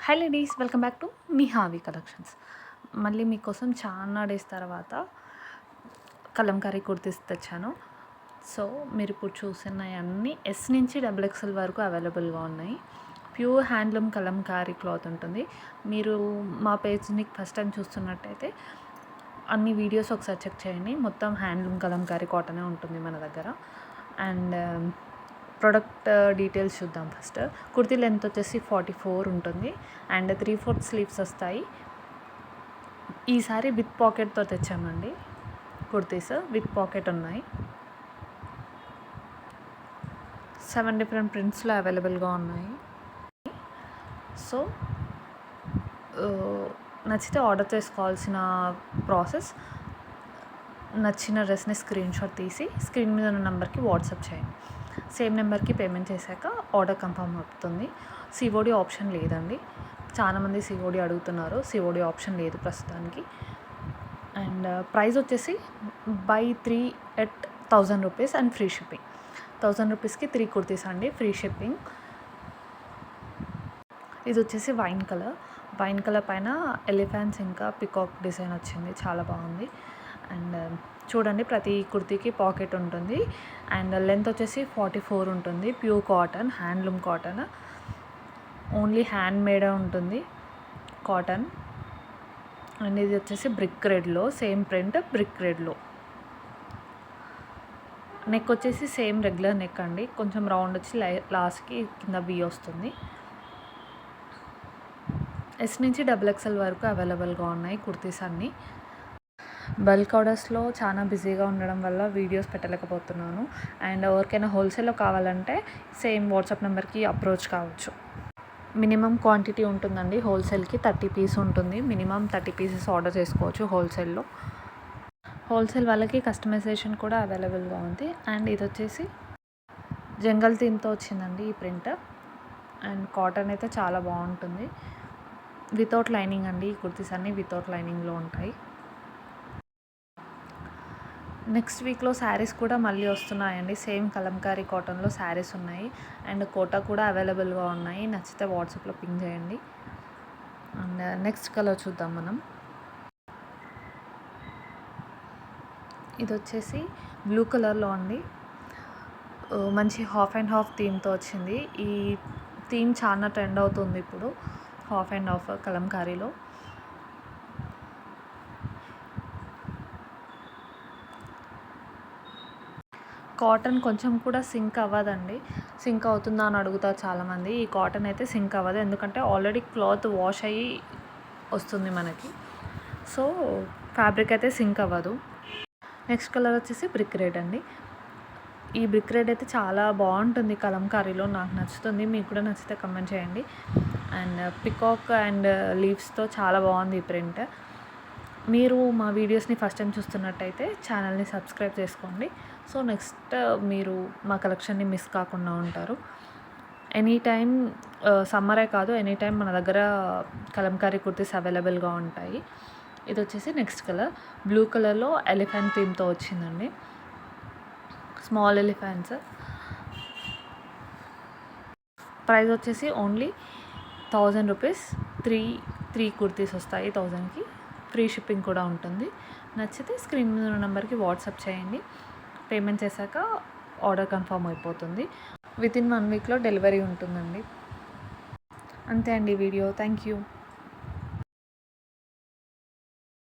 Hi ladies, welcome back to Nihavi collections. మళ్ళీ మీకోసం చాలా డేస్ తర్వాత కలంకారీ కుర్తీస్ తెచ్చాను. సో మీరు ఇప్పుడు చూసినవి అన్నీ ఎస్ నుంచి XXL వరకు అవైలబుల్గా ఉన్నాయి. ప్యూర్ హ్యాండ్లూమ్ కలంకారీ క్లాత్ ఉంటుంది. మీరు మా పేజ్ని ఫస్ట్ టైం చూస్తున్నట్టయితే అన్ని వీడియోస్ ఒకసారి చెక్ చేయండి. మొత్తం హ్యాండ్లూమ్ కలంకారీ కాటనే ఉంటుంది మన దగ్గర. అండ్ ప్రొడక్ట్ డీటెయిల్స్ చూద్దాం. ఫస్ట్ కుర్తీ లెంత్ వచ్చేసి 44 ఉంటుంది అండ్ 3/4 స్లీవ్స్ వస్తాయి. ఈసారి విత్ పాకెట్తో తెచ్చామండి. కుర్తీస్ విత్ పాకెట్ ఉన్నాయి. 7 డిఫరెంట్ ప్రింట్స్లో అవైలబుల్గా ఉన్నాయి. సో నచ్చితే ఆర్డర్ చేసుకోవాల్సిన ప్రాసెస్, నచ్చిన డ్రెస్ని స్క్రీన్షాట్ తీసి స్క్రీన్ మీద ఉన్న నెంబర్కి వాట్సాప్ చేయండి. సేమ్ నెంబర్కి పేమెంట్ చేశాక ఆర్డర్ కన్ఫర్మ్ అవుతుంది. సిఓడి ఆప్షన్ లేదండి. చాలామంది సిఓడి అడుగుతున్నారు. సిఓడి ఆప్షన్ లేదు ప్రస్తుతానికి. అండ్ ప్రైస్ వచ్చేసి by 3 at 1000 rupees and free shipping. 1000 రూపీస్కి 3 కుర్తీస్ అండి, ఫ్రీ షిప్పింగ్. ఇది వచ్చేసి వైన్ కలర్ పైన ఎలిఫెంట్స్ ఇంకా పికాక్ డిజైన్ వచ్చింది, చాలా బాగుంది. అండ్ చూడండి, ప్రతి కుర్తీకి పాకెట్ ఉంటుంది. అండ్ లెంత్ వచ్చేసి 44 ఉంటుంది. Pure cotton, handloom cotton, only hand made ఉంటుంది కాటన్. అండ్ ఇది వచ్చేసి బ్రిక్ రెడ్లో, సేమ్ ప్రింట్ బ్రిక్ రెడ్లో. నెక్ వచ్చేసి సేమ్ రెగ్యులర్ నెక్ అండి, కొంచెం రౌండ్ వచ్చి లాస్ట్కి కింద వి వస్తుంది. ఎస్ నుంచి XXL వరకు అవైలబుల్గా ఉన్నాయి కుర్తీస్ అన్నీ. బల్క్ ఆర్డర్స్లో చాలా బిజీగా ఉండడం వల్ల వీడియోస్ పెట్టలేకపోతున్నాను. అండ్ ఎవరికైనా హోల్సేల్లో కావాలంటే సేమ్ వాట్సాప్ నెంబర్కి అప్రోచ్ కావచ్చు. మినిమం క్వాంటిటీ ఉంటుందండి. హోల్సేల్కి 30 పీస్ ఉంటుంది. మినిమం 30 పీసెస్ ఆర్డర్ చేసుకోవచ్చు హోల్సేల్లో. హోల్సేల్ వాళ్ళకి కస్టమైజేషన్ కూడా అవైలబుల్గా ఉంది. అండ్ ఇది వచ్చేసి జంగల్ థీమ్తో వచ్చిందండి ఈ ప్రింట్. అండ్ కాటన్ అయితే చాలా బాగుంటుంది. వితౌట్ లైనింగ్ అండి, ఈ కుర్తీస్ అన్నీ వితౌట్ లైనింగ్లో ఉంటాయి. నెక్స్ట్ వీక్లో శారీస్ కూడా మళ్ళీ వస్తున్నాయండి. సేమ్ కలంకారీ కాటన్లో శారీస్ ఉన్నాయి. అండ్ కోటా కూడా అవైలబుల్గా ఉన్నాయి. నచ్చితే వాట్సాప్లో పింగ్ చేయండి. అండ్ నెక్స్ట్ కలర్ చూద్దాం మనం. ఇది వచ్చేసి బ్లూ కలర్లో అండి. మంచి హాఫ్ అండ్ హాఫ్ థీమ్తో వచ్చింది. ఈ థీమ్ చాలా ట్రెండ్ అవుతుంది ఇప్పుడు, హాఫ్ అండ్ హాఫ్ కలంకారీలో. కాటన్ కొంచెం కూడా సింక్ అవ్వదండి. సింక్ అవుతుందా అని అడుగుతారు చాలామంది. ఈ కాటన్ అయితే సింక్ అవ్వదు, ఎందుకంటే ఆల్రెడీ క్లాత్ వాష్ అయ్యి వస్తుంది మనకి. సో ఫ్యాబ్రిక్ అయితే సింక్ అవ్వదు. నెక్స్ట్ కలర్ వచ్చేసి బ్రిక్ రెడ్ అండి. ఈ బ్రిక్ రెడ్ అయితే చాలా బాగుంటుంది కలంకారీలో, నాకు నచ్చుతుంది. మీకు కూడా నచ్చితే కమెంట్ చేయండి. అండ్ పికాక్ అండ్ లీవ్స్తో చాలా బాగుంది ఈ ప్రింట్. మీరు మా వీడియోస్ని ఫస్ట్ టైం చూస్తున్నట్టయితే ఛానల్ని సబ్స్క్రైబ్ చేసుకోండి. సో నెక్స్ట్ మీరు మా కలెక్షన్ని మిస్ కాకుండా ఉంటారు. ఎనీ టైం, సమ్మరే కాదు, ఎనీ టైం మన దగ్గర కలంకారీ కుర్తీస్ అవైలబుల్గా ఉంటాయి. ఇది వచ్చేసి నెక్స్ట్ కలర్ బ్లూ కలర్లో ఎలిఫెంట్ థీమ్తో వచ్చిందండి. Small elephants. ప్రైస్ వచ్చేసి ఓన్లీ 1000 రూపీస్. త్రీ కుర్తీస్ వస్తాయి 1000కి. ఫ్రీ షిప్పింగ్ కూడా ఉంటుంది. నచ్చితే స్క్రీన్ మీద ఉన్న నెంబర్కి వాట్సాప్ చేయండి. పేమెంట్ చేశాక ఆర్డర్ కన్ఫర్మ్ అయిపోతుంది. వితిన్ 1 వీక్లో డెలివరీ ఉంటుందండి. అంతే అండి వీడియో. Thank you.